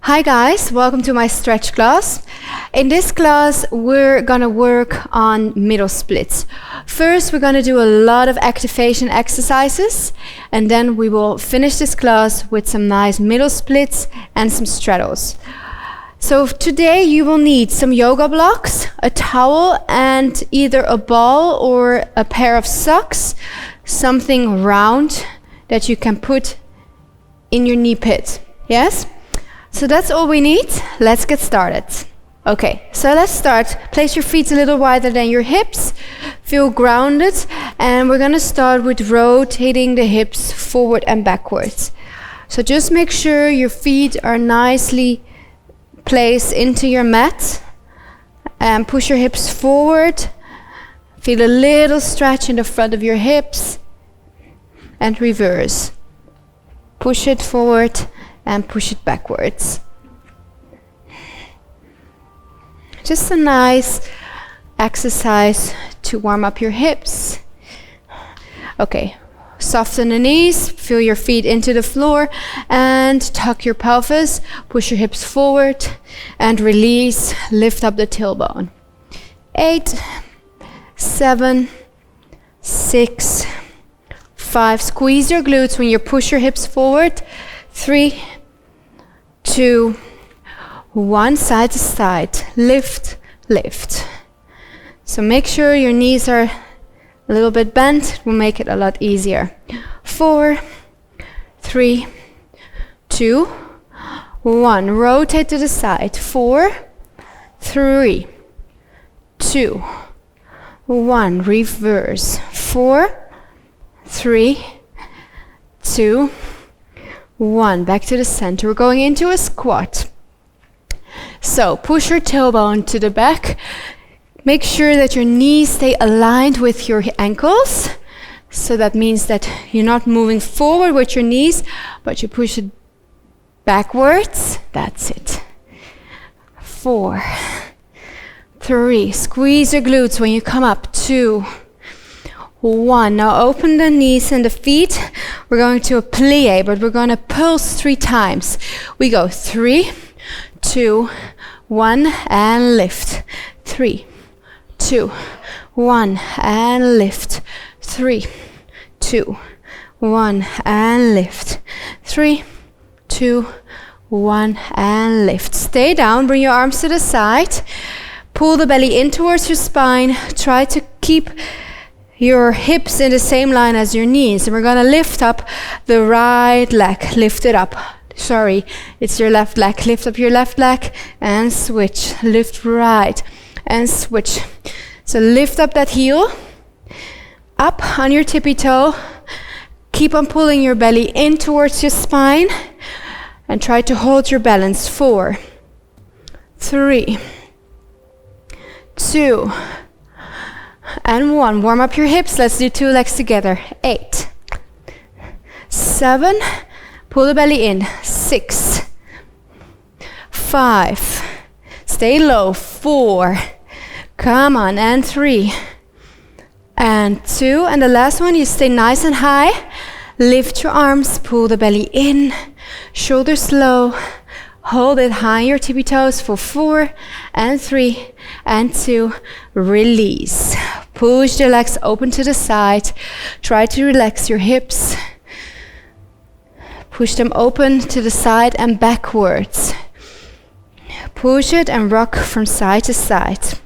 Hi guys, welcome to my stretch class. In this class we're gonna work on middle splits. First we're gonna do a lot of activation exercises and then we will finish this class with some nice middle splits and some straddles. So today you will need some yoga blocks, a towel and either a ball or a pair of socks, something round that you can put in your knee pit. Yes? So that's all we need. Let's get started. Okay, so let's start. Place your feet a little wider than your hips. Feel grounded. And we're gonna start with rotating the hips forward and backwards. So just make sure your feet are nicely placed into your mat. And push your hips forward. Feel a little stretch in the front of your hips. And reverse. Push it forward and push it backwards. Just a nice exercise to warm up your hips. Okay, soften the knees, feel your feet into the floor and tuck your pelvis, push your hips forward and release, lift up the tailbone. 8, 7, 6, 5, squeeze your glutes when you push your hips forward. 3, 2, 1, side to side, lift, lift. So make sure your knees are a little bit bent, it will make it a lot easier. 4, 3, 2, 1, rotate to the side. 4, 3, 2, 1, reverse. 4, 3, 2, 1, back to the center. We're going into a squat. So push your tailbone to the back. Make sure that your knees stay aligned with your ankles. So that means that you're not moving forward with your knees, but you push it backwards. That's it. 4, 3, squeeze your glutes when you come up. 2, 1. Now open the knees and the feet. We're going to a plie, but we're going to pulse 3 times. We go 3, 2, 1, and lift. 3, 2, 1, and lift. 3, 2, 1, and lift. 3, 2, 1, and lift. Stay down, bring your arms to the side. Pull the belly in towards your spine. Try to keep your hips in the same line as your knees. And we're gonna lift up the right leg. Lift it up. Sorry, it's your left leg. Lift up your left leg and switch. Lift right and switch. So lift up that heel. Up on your tippy toe. Keep on pulling your belly in towards your spine. And try to hold your balance. 4, 3, 2, and 1. Warm up your hips. Let's do 2 legs together. 8, 7, pull the belly in. 6, 5, stay low. 4, come on, and 3, and 2, and the last one, you stay nice and high. Lift your arms, pull the belly in, shoulders low. Hold it high on your tippy toes for 4, and 3, and 2. Release. Push the legs open to the side. Try to relax your hips. Push them open to the side and backwards. Push it and rock from side to side.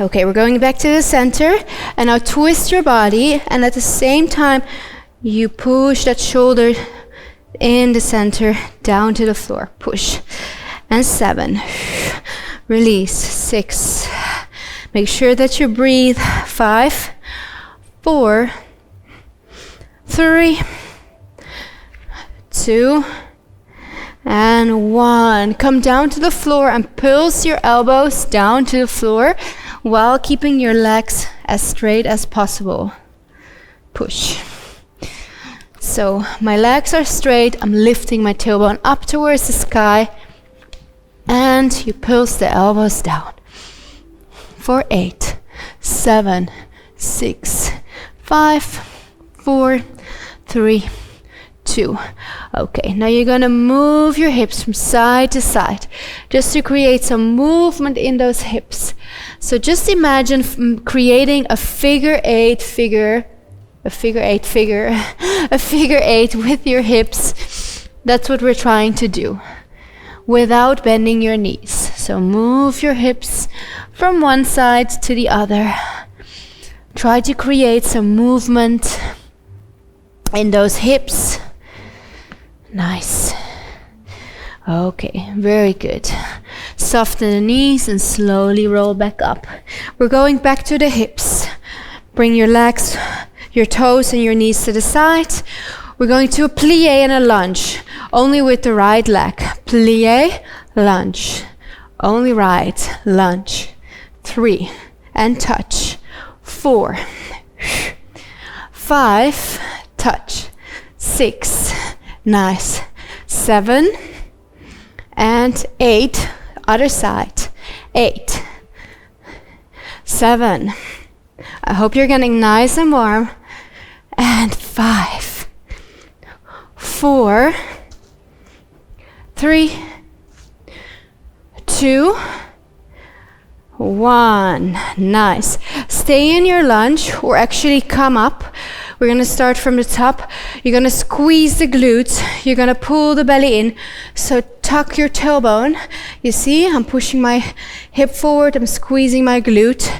Okay, we're going back to the center. And now twist your body. And at the same time, you push that shoulder in the center, down to the floor. Push. And 7. Release. 6. Make sure that you breathe. 5, 4, 3, 2, and 1. Come down to the floor and pulse your elbows down to the floor while keeping your legs as straight as possible. Push. So my legs are straight, I'm lifting my tailbone up towards the sky, and you pulse the elbows down. For 8, 7, 6, 5, 4, 3, 2. Okay, now you're gonna move your hips from side to side just to create some movement in those hips. So just imagine creating a figure eight with your hips. That's what we're trying to do without bending your knees. So move your hips from one side to the other. Try to create some movement in those hips. Nice. Okay, very good. Soften the knees and slowly roll back up. We're going back to the hips. Bring your legs, your toes and your knees to the side. We're going to a plie and a lunge, only with the right leg. Plie, lunge. Only right, lunge. 3, and touch. 4, 5, touch. 6, nice. 7, and 8, other side. 8, 7. I hope you're getting nice and warm. And 5, 4, 3, 2, 1. Nice. Stay in your lunge or actually come up. We're going to start from the top. You're going to squeeze the glutes. You're going to pull the belly in. So tuck your tailbone. You see, I'm pushing my hip forward. I'm squeezing my glute.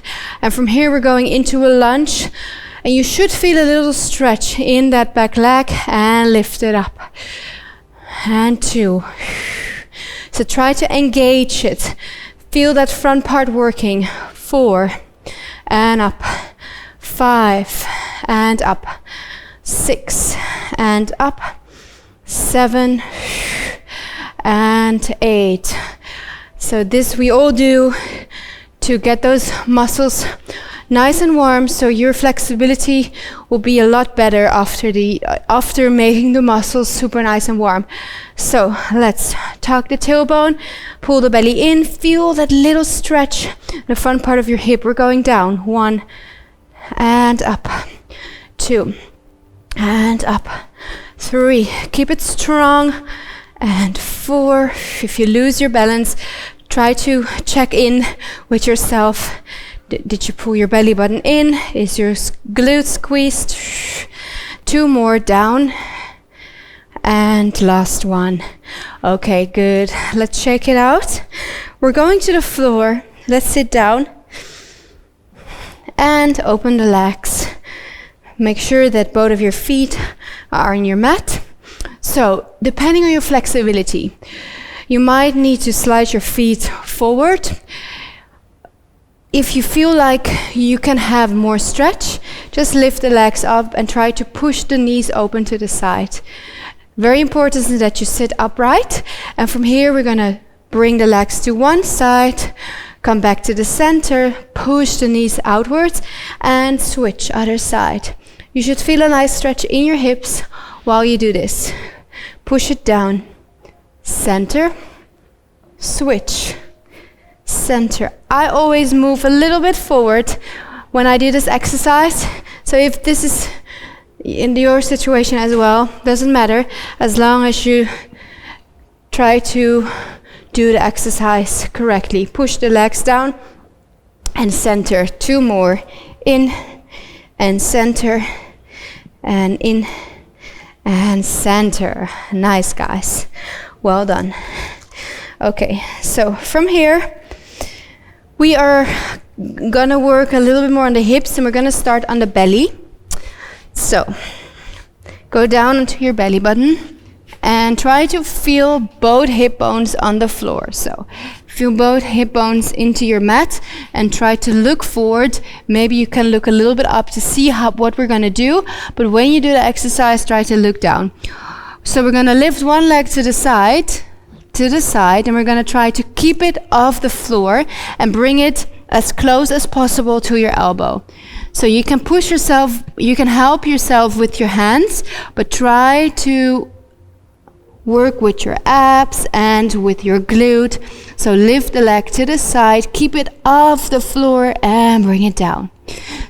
And from here, we're going into a lunge. And you should feel a little stretch in that back leg and lift it up. And 2. So try to engage it. Feel that front part working. 4, and up. 5, and up. 6, and up. 7, and 8. So this we all do to get those muscles nice and warm, so your flexibility will be a lot better after making the muscles super nice and warm. So let's tuck the tailbone, pull the belly in, feel that little stretch in the front part of your hip. We're going down. 1, and up. 2, and up. 3, keep it strong. And 4, if you lose your balance, try to check in with yourself. Did you pull your belly button in? Is your glute squeezed? 2 more down. And last one. Okay, good. Let's check it out. We're going to the floor. Let's sit down. And open the legs. Make sure that both of your feet are on your mat. So, depending on your flexibility, you might need to slide your feet forward. If you feel like you can have more stretch, just lift the legs up and try to push the knees open to the side. Very important is that you sit upright, and from here we're going to bring the legs to one side, come back to the center, push the knees outwards, and switch other side. You should feel a nice stretch in your hips while you do this. Push it down, center, switch. Center. I always move a little bit forward when I do this exercise. So if this is in your situation as well, doesn't matter, as long as you try to do the exercise correctly. Push the legs down and center. 2 more. In and center and in and center. Nice, guys. Well done. Okay, so from here we are gonna work a little bit more on the hips, and we're gonna start on the belly. So, go down onto your belly button and try to feel both hip bones on the floor. So, feel both hip bones into your mat and try to look forward. Maybe you can look a little bit up to see what we're gonna do, but when you do the exercise, try to look down. So, we're gonna lift one leg to the side, and we're going to try to keep it off the floor and bring it as close as possible to your elbow. So you can push yourself, you can help yourself with your hands, but try to work with your abs and with your glute. So lift the leg to the side, keep it off the floor and bring it down.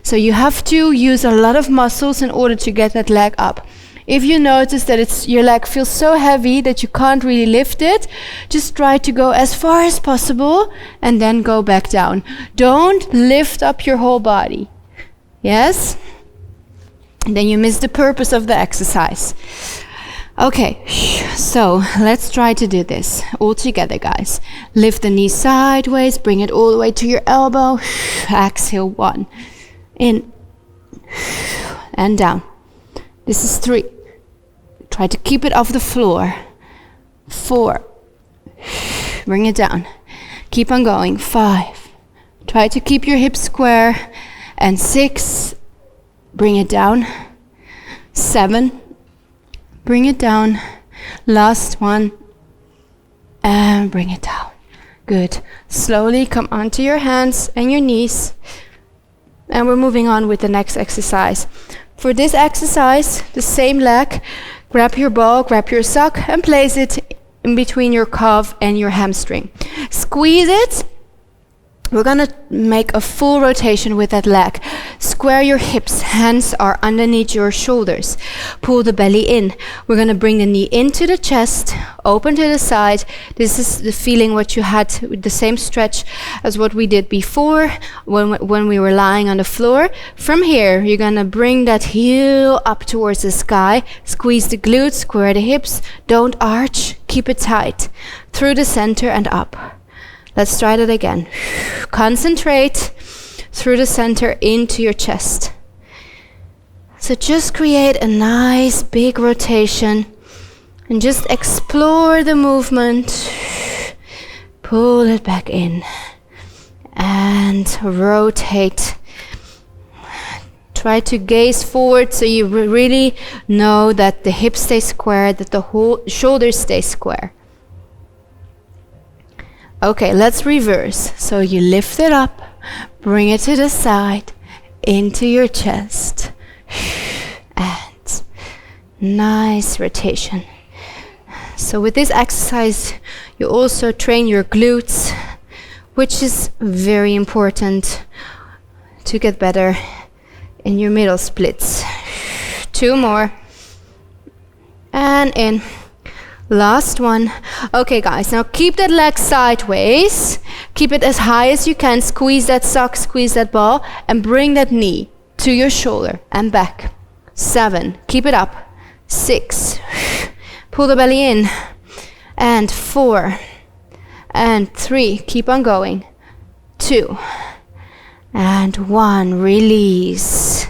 So you have to use a lot of muscles in order to get that leg up. If you notice that your leg feels so heavy that you can't really lift it, just try to go as far as possible and then go back down. Don't lift up your whole body. Yes? And then you miss the purpose of the exercise. Okay, so let's try to do this all together, guys. Lift the knee sideways, bring it all the way to your elbow. Exhale, 1. In and down. This is 3. Try to keep it off the floor. 4. Bring it down. Keep on going. 5. Try to keep your hips square. And 6. Bring it down. 7. Bring it down. Last one. And bring it down. Good. Slowly come onto your hands and your knees. And we're moving on with the next exercise. For this exercise, the same leg, grab your ball, grab your sock, and place it in between your calf and your hamstring. Squeeze it. We're gonna make a full rotation with that leg. Square your hips, hands are underneath your shoulders. Pull the belly in. We're gonna bring the knee into the chest, open to the side. This is the feeling what you had with the same stretch as what we did before when we were lying on the floor. From here, you're gonna bring that heel up towards the sky. Squeeze the glutes, square the hips. Don't arch, keep it tight. Through the center and up. Let's try that again. Concentrate through the center into your chest. So just create a nice big rotation and just explore the movement. Pull it back in and rotate. Try to gaze forward so you really know that the hips stay square, that the whole shoulders stay square. Okay, let's reverse. So you lift it up, bring it to the side, into your chest, and nice rotation. So with this exercise, you also train your glutes, which is very important to get better in your middle splits. 2 more. And in. Last one. Okay, guys, now keep that leg sideways. Keep it as high as you can. Squeeze that sock, squeeze that ball, and bring that knee to your shoulder and back. 7. Keep it up. 6. Pull the belly in. And 4. And 3. Keep on going. 2. And 1. Release.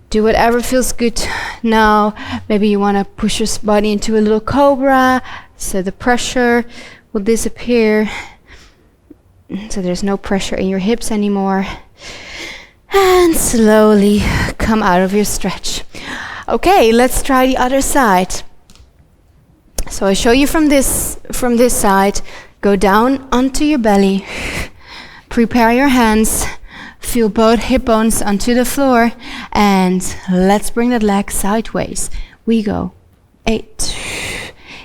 Do whatever feels good now. Maybe you want to push your body into a little cobra so the pressure will disappear. So there's no pressure in your hips anymore. And slowly come out of your stretch. Okay, let's try the other side. So I show you from this side. Go down onto your belly. Prepare your hands. Feel both hip bones onto the floor, and let's bring that leg sideways. We go. 8.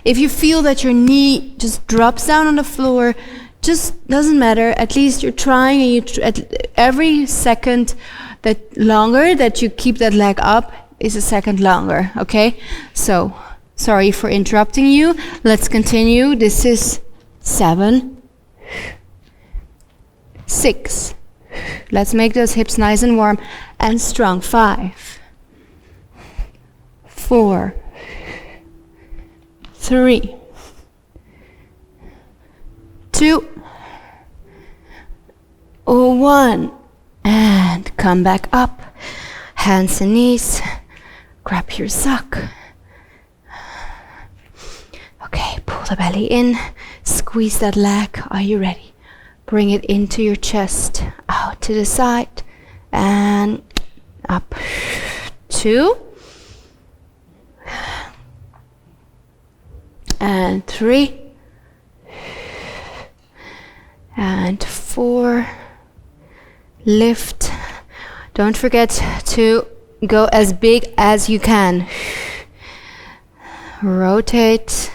If you feel that your knee just drops down on the floor, just doesn't matter. At least you're trying, and at every second that longer that you keep that leg up is a second longer. Okay? So, sorry for interrupting you. Let's continue. This is 7, 6. Let's make those hips nice and warm and strong. 5, 4, 3, 2, 1. And come back up. Hands and knees. Grab your sock. Okay, pull the belly in. Squeeze that leg. Are you ready? Bring it into your chest, out to the side, and up. 2, and 3, and 4. Lift. Don't forget to go as big as you can. Rotate.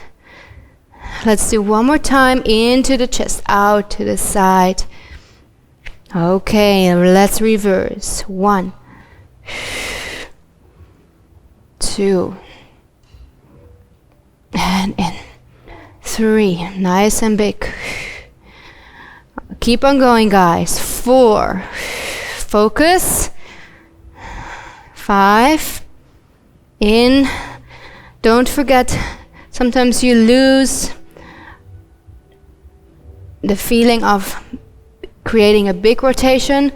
Let's do one more time. Into the chest, out to the side. Okay, let's reverse. 1, 2, and in. 3, nice and big. Keep on going, guys. 4, focus. 5, in. Don't forget, sometimes you lose the feeling of creating a big rotation.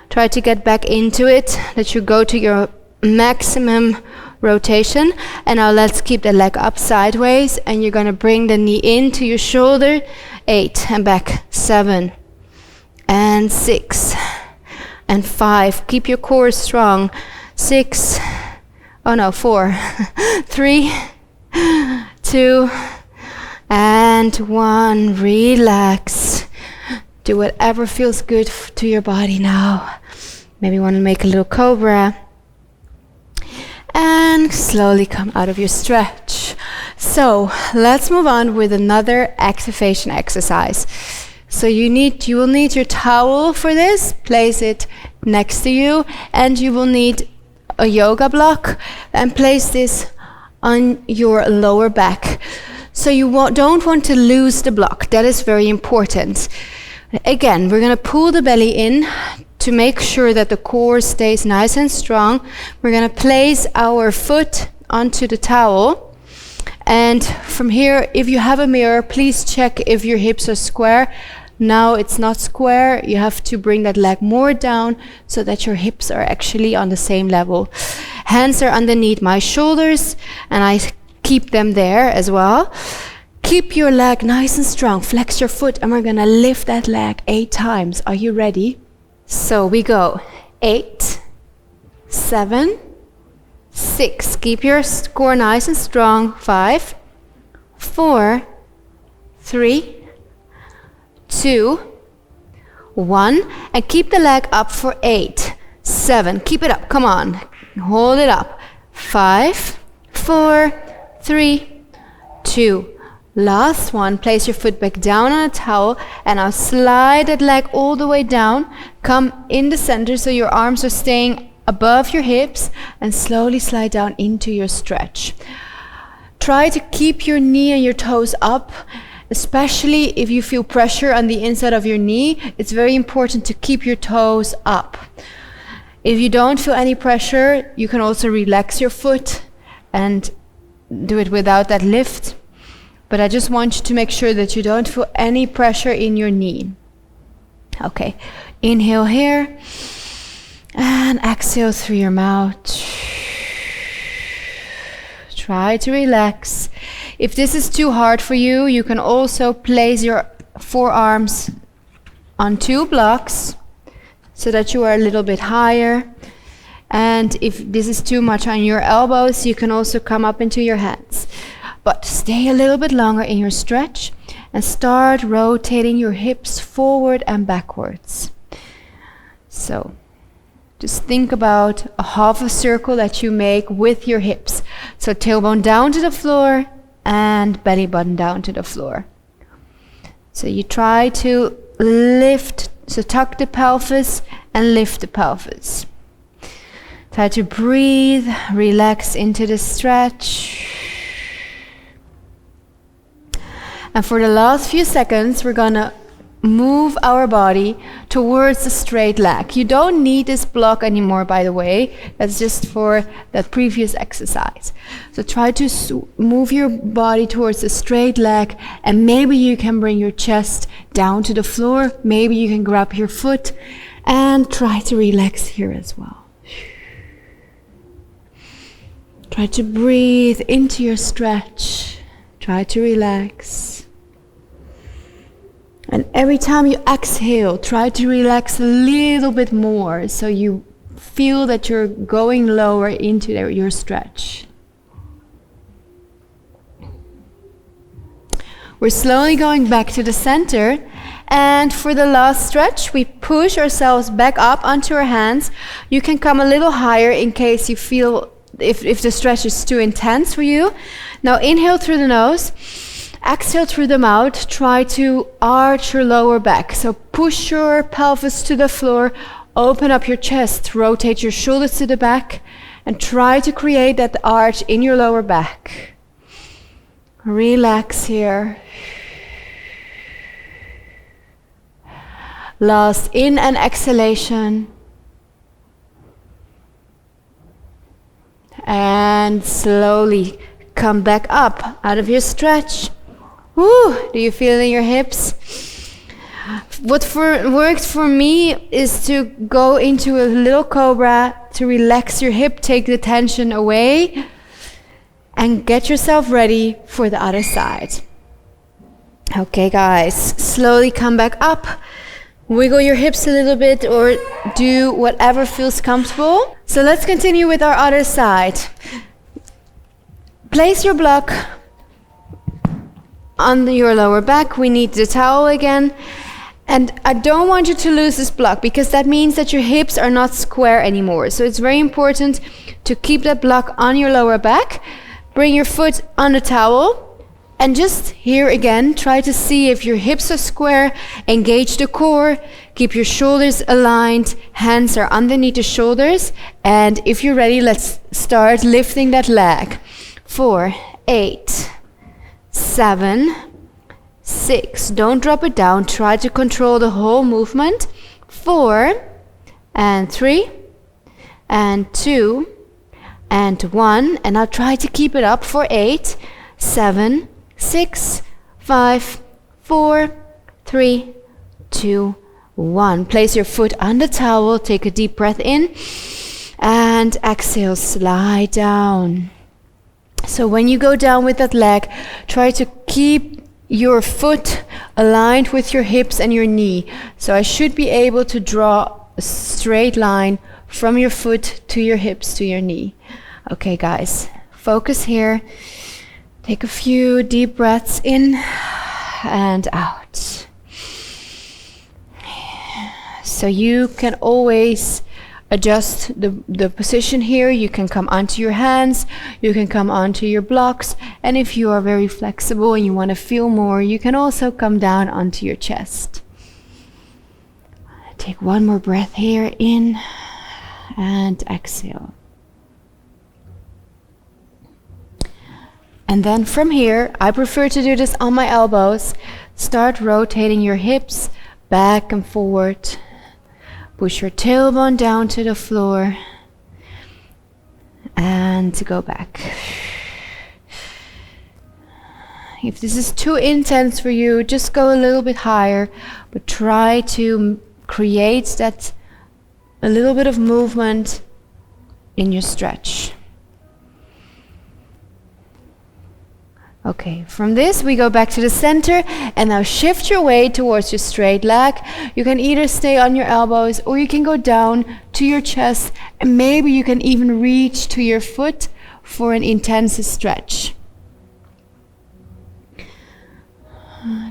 Try to get back into it, that you go to your maximum rotation. And now let's keep the leg up sideways, and you're going to bring the knee into your shoulder. 8, and back. 7, and 6, and 5. Keep your core strong. 6, oh no, 4, 3, 2, and 1. Relax. Do whatever feels good to your body now. Maybe you want to make a little cobra. And slowly come out of your stretch. So let's move on with another activation exercise. So you will need your towel for this. Place it next to you, and you will need a yoga block, and place this on your lower back. So you don't want to lose the block. That is very important. Again, we're going to pull the belly in to make sure that the core stays nice and strong. We're going to place our foot onto the towel. And from here, if you have a mirror, please check if your hips are square. Now it's not square. You have to bring that leg more down so that your hips are actually on the same level. Hands are underneath my shoulders, and I keep them there as well. Keep your leg nice and strong. Flex your foot, and we're going to lift that leg 8 times. Are you ready? So we go 8, 7, 6. Keep your core nice and strong. 5, 4, 3, 2, 1. And keep the leg up for 8, 7. Keep it up. Come on. Hold it up. 5, 4, 3, 2. Last one. Place your foot back down on a towel, and now slide that leg all the way down. Come in the center so your arms are staying above your hips, and slowly slide down into your stretch. Try to keep your knee and your toes up, especially if you feel pressure on the inside of your knee. It's very important to keep your toes up. If you don't feel any pressure, you can also relax your foot and do it without that lift. But I just want you to make sure that you don't feel any pressure in your knee. Okay, inhale here, and exhale through your mouth. Try to relax. If this is too hard for you, you can also place your forearms on 2 blocks so that you are a little bit higher. And if this is too much on your elbows, you can also come up into your hands. But stay a little bit longer in your stretch and start rotating your hips forward and backwards. So just think about a half a circle that you make with your hips. So tailbone down to the floor and belly button down to the floor. So you try to lift, so tuck the pelvis and lift the pelvis. Try to breathe, relax into the stretch. And for the last few seconds, we're gonna move our body towards the straight leg. You don't need this block anymore, by the way. That's just for that previous exercise. So try to move your body towards the straight leg, and maybe you can bring your chest down to the floor. Maybe you can grab your foot and try to relax here as well. Try to breathe into your stretch. Try to relax. And every time you exhale, try to relax a little bit more so you feel that you're going lower into your stretch. We're slowly going back to the center, and for the last stretch, we push ourselves back up onto our hands. You can come a little higher in case you feel if the stretch is too intense for you. Now inhale through the nose. Exhale through the mouth. Try to arch your lower back. So push your pelvis to the floor, open up your chest, rotate your shoulders to the back, and try to create that arch in your lower back. Relax here. Last in and exhalation. And slowly come back up out of your stretch. Woo! Do you feel it in your hips? What worked for me is to go into a little cobra to relax your hip, take the tension away, and get yourself ready for the other side. Okay, guys, slowly come back up. Wiggle your hips a little bit or do whatever feels comfortable. So let's continue with our other side. Place your block on your lower back. We need the towel again. And I don't want you to lose this block because that means that your hips are not square anymore. So it's very important to keep that block on your lower back. Bring your foot on the towel. And just here again, try to see if your hips are square, engage the core, keep your shoulders aligned, hands are underneath the shoulders, and if you're ready, let's start lifting that leg. 4, 8, 7, 6, don't drop it down, try to control the whole movement. 4, and 3, and 2, and 1, and now try to keep it up for 8, 7, 6, 5, 4, 3, 2, 1. Place your foot on the towel, take a deep breath in, and exhale, slide down. So when you go down with that leg, try to keep your foot aligned with your hips and your knee. So I should be able to draw a straight line from your foot to your hips to your knee. Okay, guys, focus here. Take a few deep breaths in and out. So you can always adjust the position here. You can come onto your hands, you can come onto your blocks, and if you are very flexible and you want to feel more, you can also come down onto your chest. Take one more breath here, in and exhale. And then from here, I prefer to do this on my elbows. Start rotating your hips back and forward. Push your tailbone down to the floor. And to go back. If this is too intense for you, just go a little bit higher. But try to create that a little bit of movement in your stretch. Okay, from this we go back to the center and now shift your weight towards your straight leg. You can either stay on your elbows or you can go down to your chest and maybe you can even reach to your foot for an intense stretch.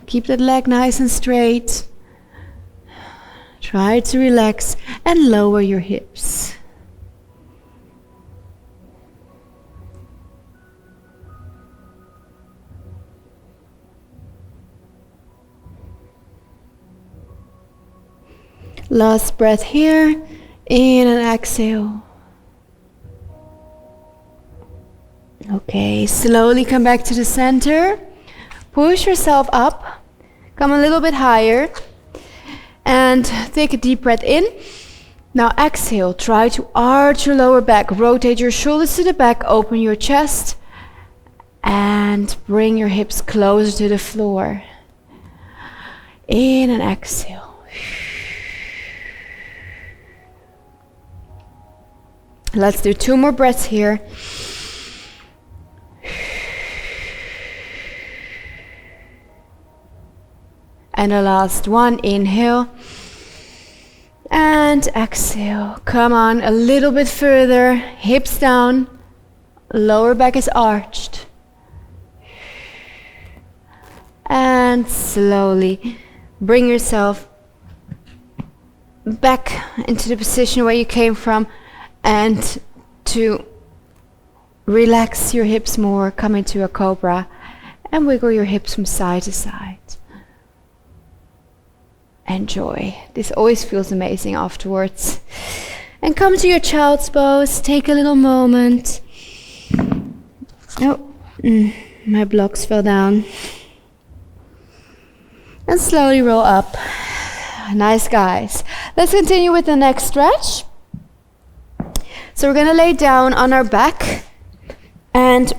Keep that leg nice and straight. Try to relax and lower your hips. Last breath here, in and exhale. Okay, slowly come back to the center. Push yourself up, come a little bit higher, and take a deep breath in. Now exhale, try to arch your lower back, rotate your shoulders to the back, open your chest, and bring your hips closer to the floor. In and exhale. Let's do 2 more breaths here. And the last one, inhale. And exhale. Come on, a little bit further. Hips down. Lower back is arched. And slowly bring yourself back into the position where you came from. And to relax your hips more, come into a cobra and wiggle your hips from side to side. Enjoy. This always feels amazing afterwards. And come to your child's pose. Take a little moment. Oh. My blocks fell down. And slowly roll up. Nice, guys. Let's continue with the next stretch. So we're going to lay down on our back. And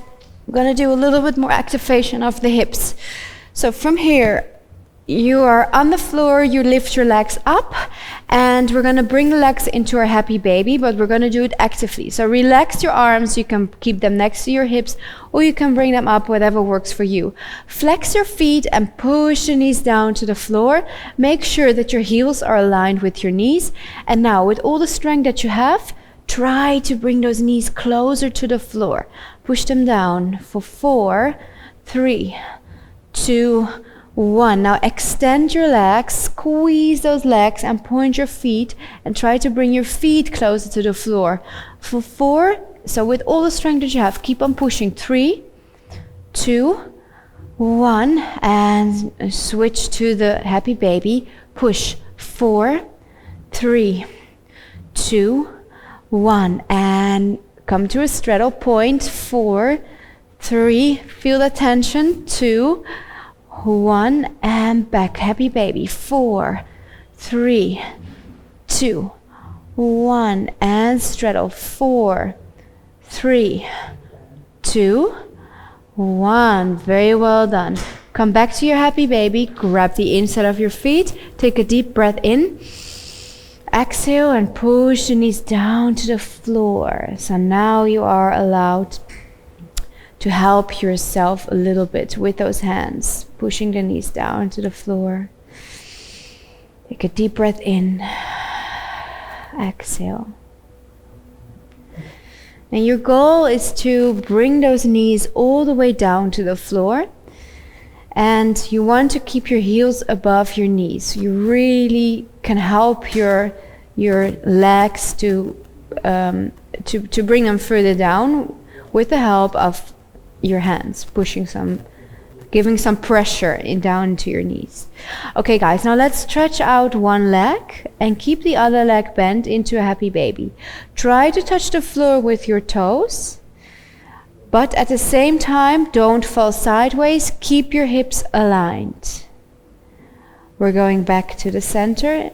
we're going to do a little bit more activation of the hips. So from here, you are on the floor, you lift your legs up, and we're going to bring the legs into our happy baby, but we're going to do it actively. So relax your arms, you can keep them next to your hips, or you can bring them up, whatever works for you. Flex your feet and push your knees down to the floor. Make sure that your heels are aligned with your knees. And now, with all the strength that you have, try to bring those knees closer to the floor. Push them down for 4, 3, 2, 1. Now extend your legs, squeeze those legs and point your feet and try to bring your feet closer to the floor. For 4, so with all the strength that you have, keep on pushing. 3, 2, 1, and switch to the happy baby. Push. 4, 3, 2, 1, and come to a straddle point. 4, 3, feel the tension. 2, 1, and back, happy baby. 4, 3, 2, 1, and straddle. 4, 3, 2, 1. Very well done. Come back to your happy baby. Grab the inside of your feet. Take a deep breath in. Exhale and push the knees down to the floor. So now you are allowed to help yourself a little bit with those hands, pushing the knees down to the floor. Take a deep breath in. Exhale. And your goal is to bring those knees all the way down to the floor. And you want to keep your heels above your knees. You really can help your legs to bring them further down with the help of your hands, giving some pressure down into your knees. Okay, guys, now let's stretch out one leg and keep the other leg bent into a happy baby. Try to touch the floor with your toes, but at the same time, don't fall sideways. Keep your hips aligned. We're going back to the center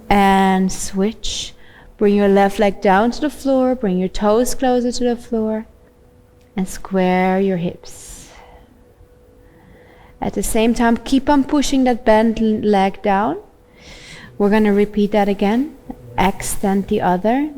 and switch. Bring your left leg down to the floor, bring your toes closer to the floor, and square your hips. At the same time, keep on pushing that bent leg down. We're going to repeat that again. Extend the other.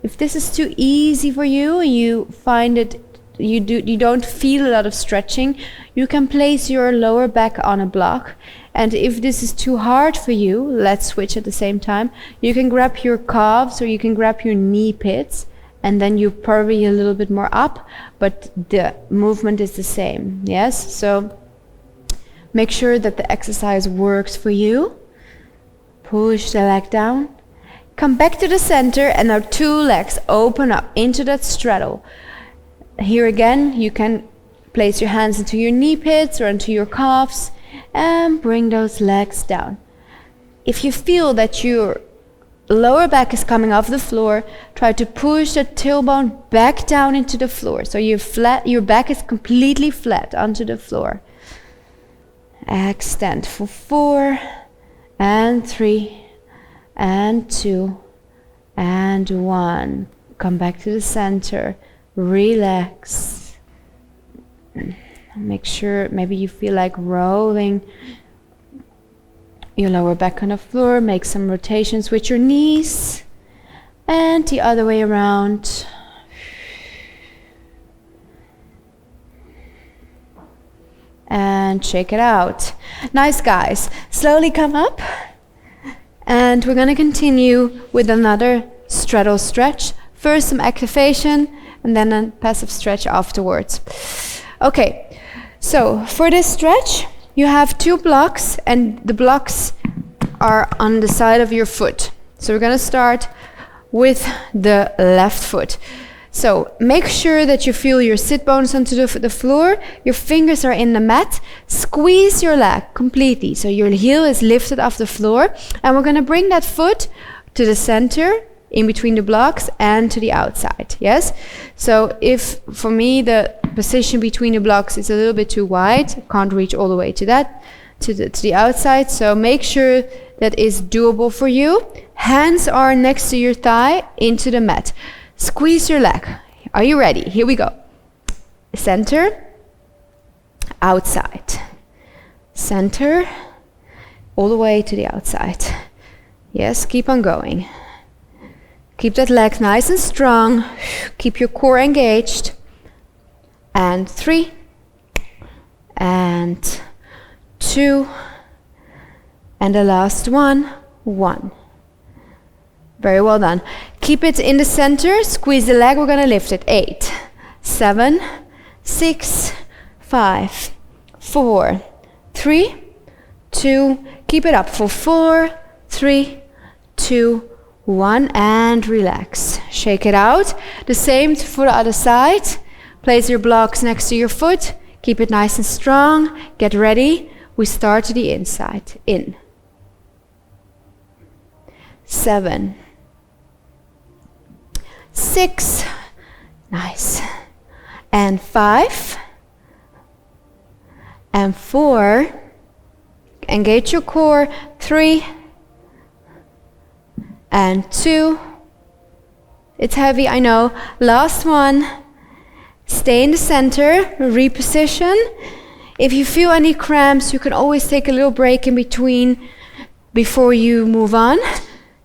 If this is too easy for you, you find it you don't feel a lot of stretching, you can place your lower back on a block. And if this is too hard for you, let's switch at the same time. You can grab your calves or you can grab your knee pits, and then you probably a little bit more up, but the movement is the same. Yes, so make sure that the exercise works for you. Push the leg down. Come back to the center, and our two legs open up into that straddle. Here again, you can place your hands into your knee pits or into your calves and bring those legs down. If you feel that your lower back is coming off the floor, try to push the tailbone back down into the floor. So your back is completely flat onto the floor. Extend for 4 and 3 and 2 and 1. Come back to the center. Relax. Make sure maybe you feel like rolling your lower back on the floor. Make some rotations with your knees and the other way around. And shake it out. Nice, guys. Slowly come up. And we're going to continue with another straddle stretch. First some activation and then a passive stretch afterwards. Okay, so for this stretch, you have 2 blocks and the blocks are on the side of your foot. So we're going to start with the left foot. So make sure that you feel your sit bones onto the floor, your fingers are in the mat, squeeze your leg completely. So your heel is lifted off the floor, and we're going to bring that foot to the center in between the blocks and to the outside. Yes? So if for me the position between the blocks is a little bit too wide, I can't reach all the way to that, to the outside, so make sure that is doable for you. Hands are next to your thigh into the mat. Squeeze your leg. Are you ready? Here we go. Center, outside. Center, all the way to the outside. Yes, keep on going. Keep that leg nice and strong. Keep your core engaged. And 3, and 2, and the last one, 1. Very well done. Keep it in the center, squeeze the leg, we're gonna lift it. 8, 7, 6, 5, 4, 3, 2, keep it up for 4, 3, 2, 1, and relax. Shake it out. The same for the other side. Place your blocks next to your foot. Keep it nice and strong. Get ready. We start to the inside. In. 7, 6, nice, and 5, and 4, engage your core, 3, and 2, it's heavy, I know, last one, stay in the center, reposition. If you feel any cramps, you can always take a little break in between before you move on.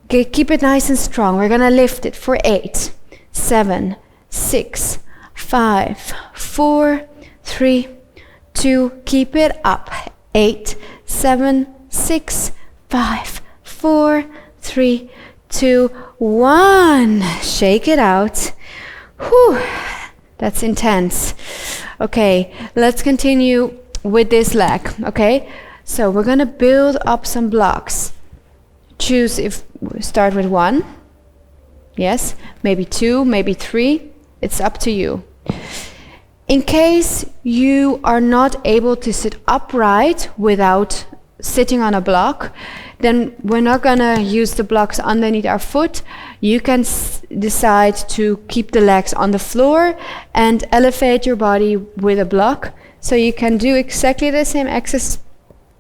Keep it nice and strong. We're gonna lift it for 8, 7, 6, 5, 4, 3, 2, keep it up. 8, 7, 6, 5, 4, 3, 2, 1. Shake it out. Whew, that's intense. Okay, let's continue with this leg, okay? So we're gonna build up some blocks. Choose if we start with 1. Yes, maybe 2, maybe 3. It's up to you. In case you are not able to sit upright without sitting on a block, then we're not gonna use the blocks underneath our foot. You can decide to keep the legs on the floor and elevate your body with a block. So you can do exactly the same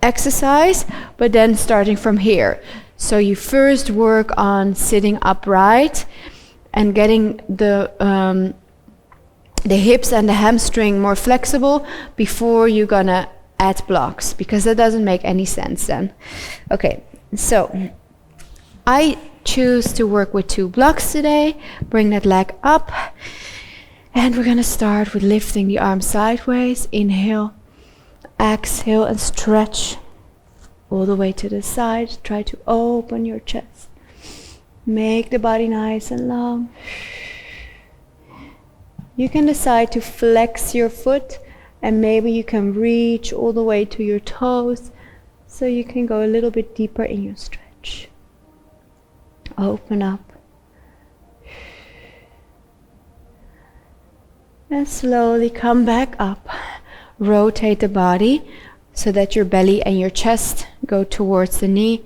exercise, but then starting from here. So you first work on sitting upright and getting the hips and the hamstring more flexible before you're gonna add blocks, because that doesn't make any sense then. Okay, so I choose to work with 2 blocks today. Bring that leg up, and we're gonna start with lifting the arms sideways. Inhale, exhale, and stretch all the way to the side. Try to open your chest. Make the body nice and long. You can decide to flex your foot, and maybe you can reach all the way to your toes, so you can go a little bit deeper in your stretch. Open up. And slowly come back up. Rotate the body so that your belly and your chest go towards the knee.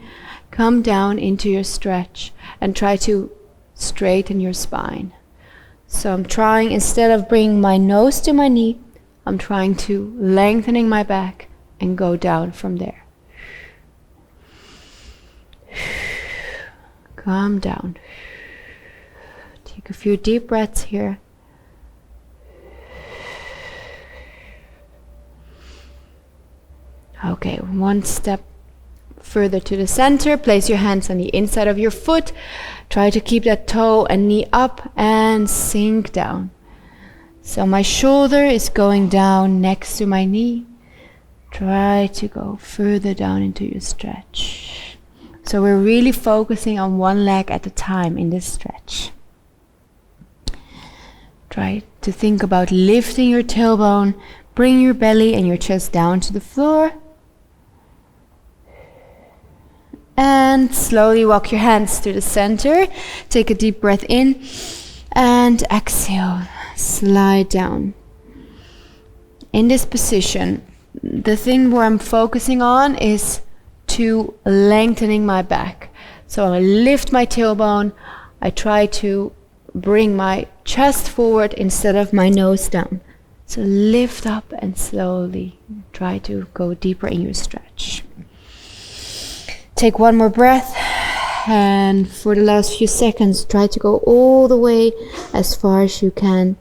Come down into your stretch and try to straighten your spine. So I'm trying, instead of bringing my nose to my knee, I'm trying to lengthening my back and go down from there. Calm down. Take a few deep breaths here. Okay, one step further to the center. Place your hands on the inside of your foot. Try to keep that toe and knee up and sink down. So my shoulder is going down next to my knee. Try to go further down into your stretch. So we're really focusing on one leg at a time in this stretch. Try to think about lifting your tailbone. Bring your belly and your chest down to the floor. And slowly walk your hands to the center. Take a deep breath in and exhale. Slide down. In this position, the thing where I'm focusing on is to lengthening my back. So I lift my tailbone, I try to bring my chest forward instead of my nose down. So lift up and slowly try to go deeper in your stretch. Take one more breath, and for the last few seconds try to go all the way as far as you can.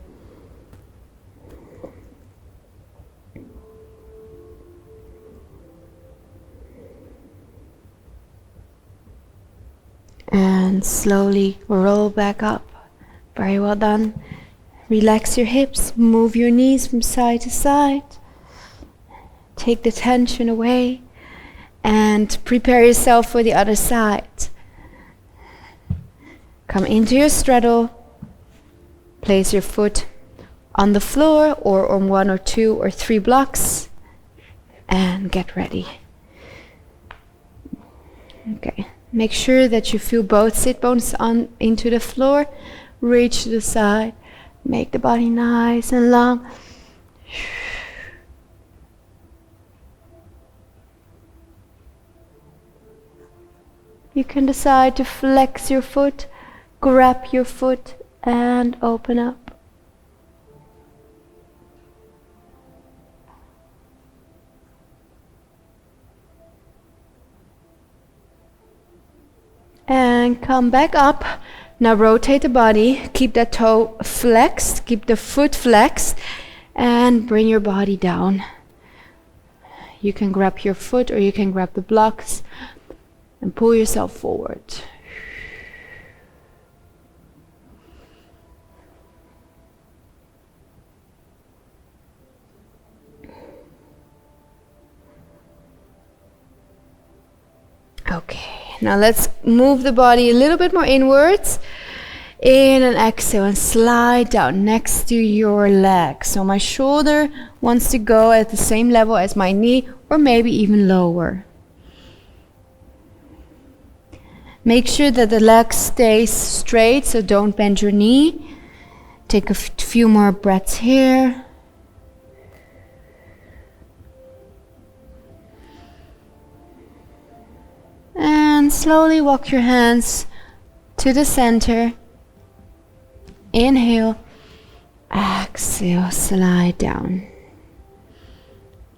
And slowly roll back up. Very well done. Relax your hips, move your knees from side to side. Take the tension away and prepare yourself for the other side. Come into your straddle. Place your foot on the floor or on 1 or 2 or 3 blocks and get ready. Okay. Make sure that you feel both sit bones on into the floor. Reach to the side. Make the body nice and long. You can decide to flex your foot, grab your foot, and open up. And come back up. Now rotate the body, keep that toe flexed, keep the foot flexed, and bring your body down. You can grab your foot or you can grab the blocks and pull yourself forward. Okay, now let's move the body a little bit more inwards. In and exhale and slide down next to your leg. So my shoulder wants to go at the same level as my knee or maybe even lower. Make sure that the leg stays straight, so don't bend your knee. Take a few more breaths here. And slowly walk your hands to the center. Inhale, exhale, slide down.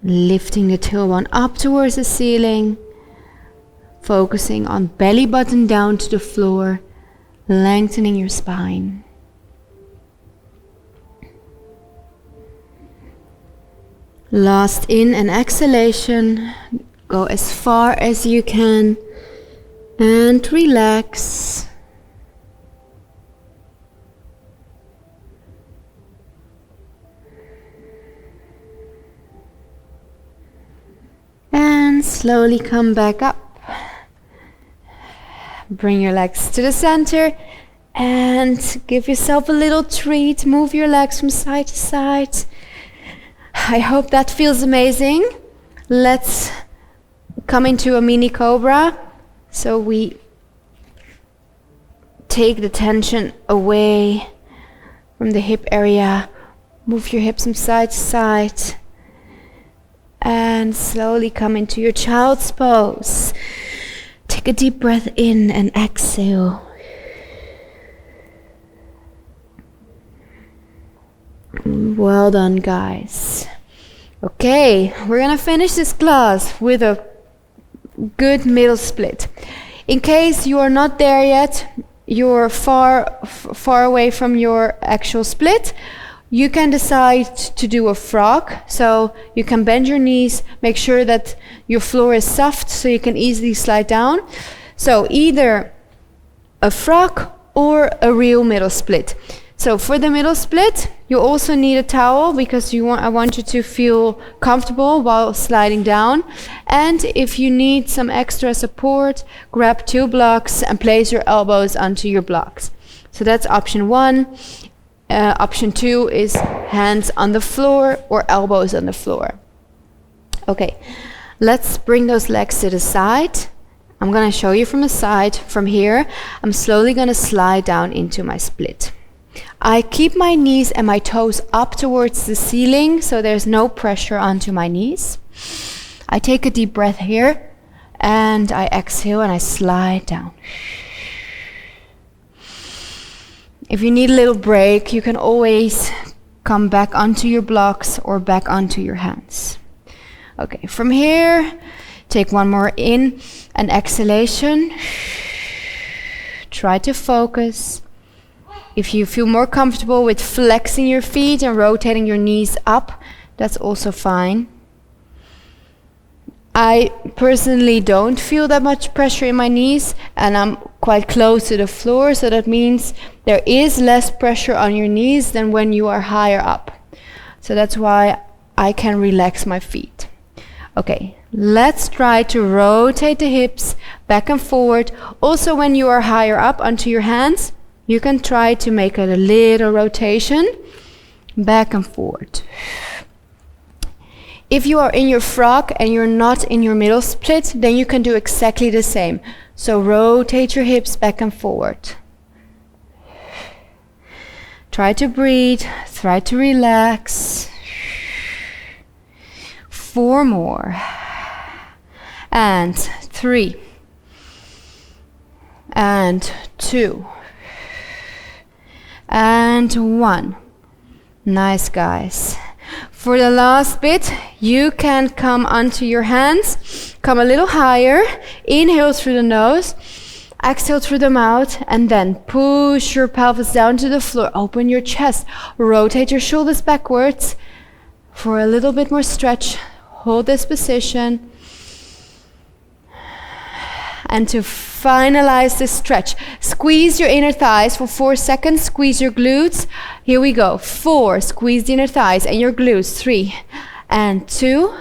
Lifting the tailbone up towards the ceiling. Focusing on belly button down to the floor, lengthening your spine. Last in and exhalation. Go as far as you can and relax. And slowly come back up. Bring your legs to the center and give yourself a little treat. Move your legs from side to side. I hope that feels amazing. Let's come into a mini cobra. So we take the tension away from the hip area. Move your hips from side to side. And slowly come into your child's pose. Take a deep breath in and exhale. Well done, guys. Okay, we're gonna finish this class with a good middle split. In case you are not there yet, you're far away from your actual split, you can decide to do a frog. So you can bend your knees, make sure that your floor is soft so you can easily slide down. So either a frog or a real middle split. So for the middle split, you also need a towel because I want you to feel comfortable while sliding down. And if you need some extra support, grab 2 blocks and place your elbows onto your blocks. So that's option 1. Option 2 is hands on the floor or elbows on the floor. Okay, let's bring those legs to the side. I'm going to show you from the side. From here, I'm slowly going to slide down into my split. I keep my knees and my toes up towards the ceiling, so there's no pressure onto my knees. I take a deep breath here, and I exhale and I slide down. If you need a little break, you can always come back onto your blocks or back onto your hands. Okay, from here, take one more in and exhalation. Try to focus. If you feel more comfortable with flexing your feet and rotating your knees up, that's also fine. I personally don't feel that much pressure in my knees, and I'm quite close to the floor, so that means there is less pressure on your knees than when you are higher up. So that's why I can relax my feet. Okay, let's try to rotate the hips back and forward. Also, when you are higher up onto your hands, you can try to make a little rotation back and forward. If you are in your frog and you're not in your middle split, then you can do exactly the same. So rotate your hips back and forward. Try to breathe, try to relax. 4 more. And 3. And 2. And 1. Nice, guys. For the last bit, you can come onto your hands, come a little higher, inhale through the nose, exhale through the mouth, and then push your pelvis down to the floor, open your chest, rotate your shoulders backwards for a little bit more stretch. Hold this position. And to finalize this stretch, squeeze your inner thighs for 4 seconds, squeeze your glutes. Here we go. 4, squeeze the inner thighs and your glutes. 3 and 2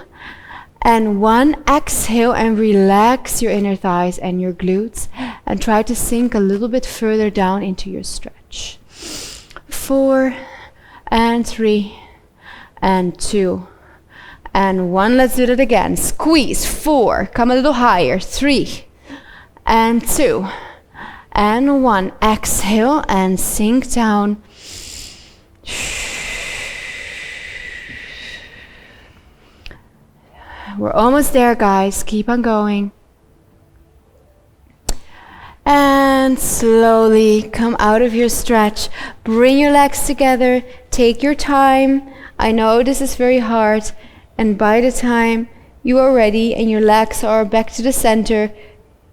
and 1. Exhale and relax your inner thighs and your glutes and try to sink a little bit further down into your stretch. 4 and 3 and 2 and 1. Let's do that again. Squeeze. 4, come a little higher. 3 and 2 and 1. Exhale and sink down. We're almost there, guys. Keep on going. And slowly come out of your stretch. Bring your legs together. Take your time. I know this is very hard, and by the time you are ready and your legs are back to the center,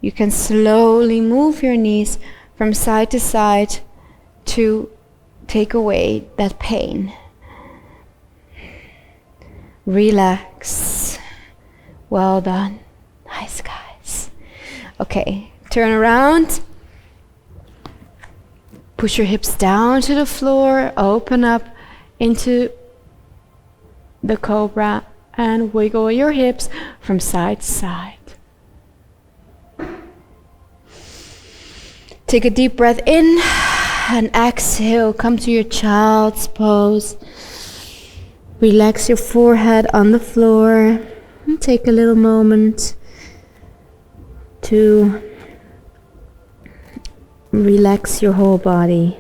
you can slowly move your knees from side to side to take away that pain. Relax. Well done. Nice, guys. Okay, turn around. Push your hips down to the floor. Open up into the cobra and wiggle your hips from side to side. Take a deep breath in and exhale. Come to your child's pose. Relax your forehead on the floor. And take a little moment to relax your whole body.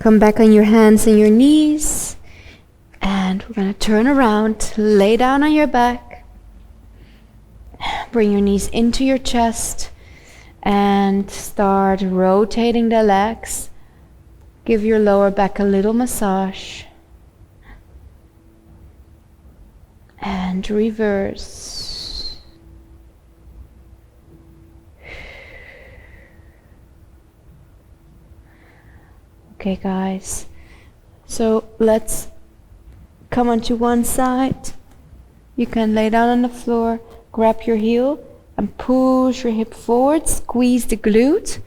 Come back on your hands and your knees. And we're going to turn around, lay down on your back. Bring your knees into your chest and start rotating the legs. Give your lower back a little massage. And reverse. Okay, guys. So let's come onto one side. You can lay down on the floor. Grab your heel and push your hip forward. Squeeze the glute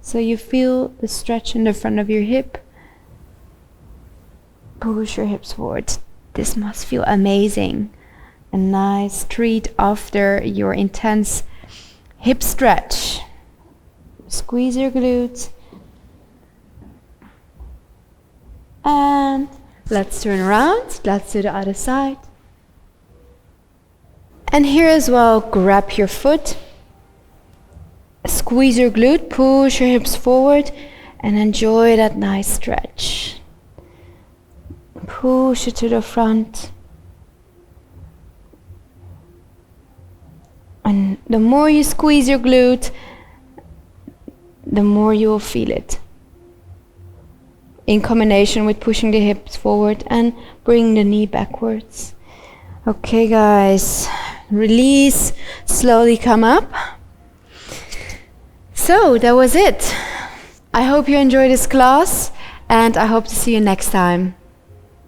so you feel the stretch in the front of your hip. Push your hips forward. This must feel amazing. A nice treat after your intense hip stretch. Squeeze your glutes. And let's turn around. Let's do the other side. And here as well, grab your foot, squeeze your glute, push your hips forward, and enjoy that nice stretch. Push it to the front. And the more you squeeze your glute, the more you will feel it. In combination with pushing the hips forward and bringing the knee backwards. Okay guys, release, slowly come up. So that was it. I hope you enjoyed this class and I hope to see you next time.